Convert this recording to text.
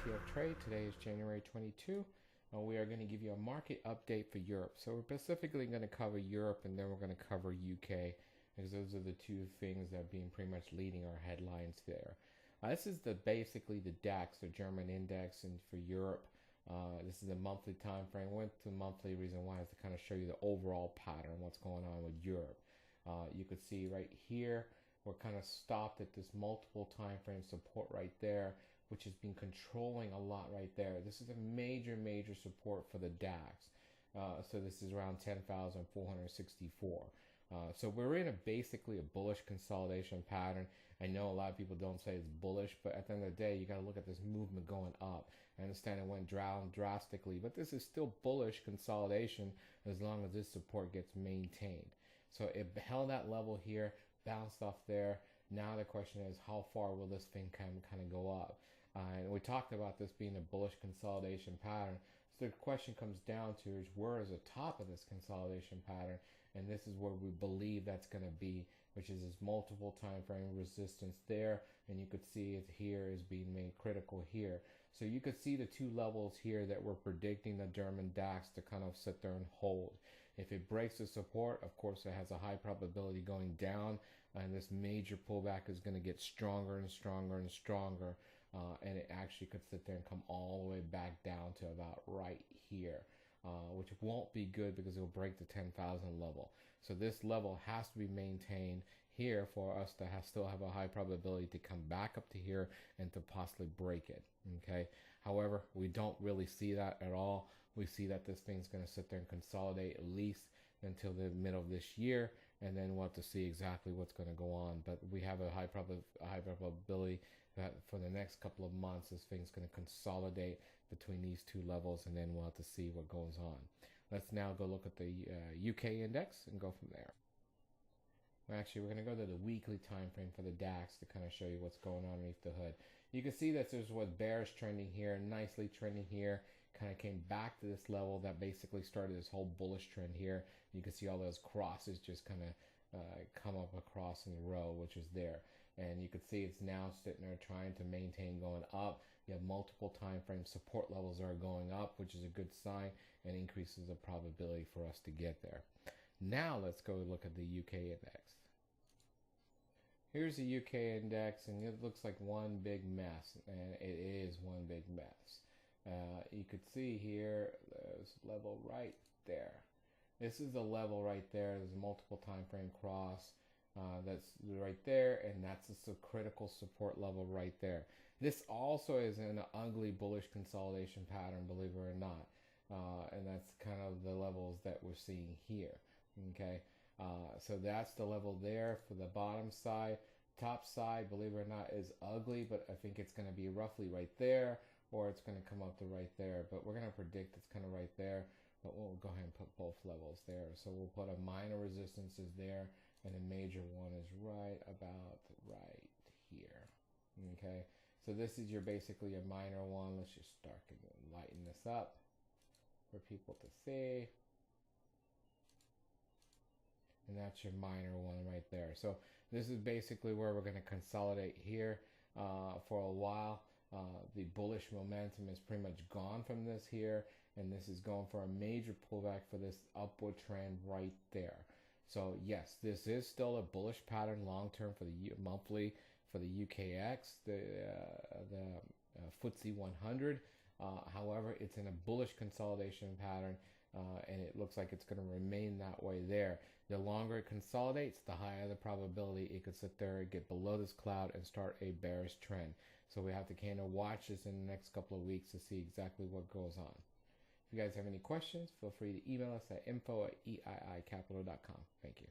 ETF trade. Today is January 22. We are going to give you a market update for Europe. So we're specifically going to cover Europe, and then we're going to cover UK, because those are the two things that have been pretty much leading our headlines there. This is basically the DAX, the German index, and for Europe. This is a monthly time frame. Went to monthly. Reason why is to kind of show you the overall pattern, what's going on with Europe. You could see right here, we're kind of stopped at this multiple time frame support right there, which has been controlling a lot right there. This is a major support for the DAX. So this is around 10,464. So we're in basically a bullish consolidation pattern. I know a lot of people don't say it's bullish, but at the end of the day, you got to look at this movement going up. I understand it went down drastically, but this is still bullish consolidation as long as this support gets maintained. So it held that level here, bounced off there. Now the question is, how far will this thing kind of go up? And we talked about this being a bullish consolidation pattern. So the question comes down to is, where is the top of this consolidation pattern? And this is where we believe that's going to be, which is this multiple time frame resistance there. And you could see it here is being made critical here. So you could see the two levels here that we're predicting the German DAX to kind of sit there and hold. If it breaks the support, of course, it has a high probability going down, and this major pullback is going to get stronger and stronger and stronger. And it actually could sit there and come all the way back down to about right here, which won't be good because it will break the 10,000 level. So this level has to be maintained here for us to still have a high probability to come back up to here and to possibly break it. Okay. However, we don't really see that at all. We see that this thing's going to sit there and consolidate at least until the middle of this year, and then we'll have to see exactly what's going to go on. But we have a high probability that for the next couple of months, this thing's going to consolidate between these two levels, and then we'll have to see what goes on. Let's now go look at the UK index and go from there. Actually, we're going to go to the weekly time frame for the DAX to kind of show you what's going on underneath the hood. You can see that there's what bearish trending here, nicely trending here, kind of came back to this level that basically started this whole bullish trend here. You can see all those crosses just kind of come up across in the row, which is there. And you can see it's now sitting there trying to maintain going up. You have multiple time frame support levels that are going up, which is a good sign and increases the probability for us to get there. Now let's go look at the UK index. Here's the UK index, and it looks like one big mess, and it is one big mess. You could see here, there's a level right there. This is the level right there. There's a multiple time frame cross. That's right there, and that's a critical support level right there. This also is an ugly bullish consolidation pattern, believe it or not. And that's kind of the levels that we're seeing here. Okay. So that's the level there for the bottom side. Top side, believe it or not, is ugly, but I think it's going to be roughly right there, or it's going to come up to right there. But we're going to predict it's kind of right there, but we'll go ahead and put both levels there. So we'll put a minor resistance is there, and a major one is right about right here. Okay, so this is your basically a minor one. Let's just start to lighten this up for people to see. And that's your minor one right there. So this is basically where we're going to consolidate here for a while. The bullish momentum is pretty much gone from this here, and this is going for a major pullback for this upward trend right there. So yes, this is still a bullish pattern long term for the monthly for the UKX, the FTSE 100. However, it's in a bullish consolidation pattern. And it looks like it's going to remain that way there. The longer it consolidates, the higher the probability it could sit there, get below this cloud, and start a bearish trend. So we have to kind of watch this in the next couple of weeks to see exactly what goes on. If you guys have any questions, feel free to email us at info@eiicapital.com. Thank you.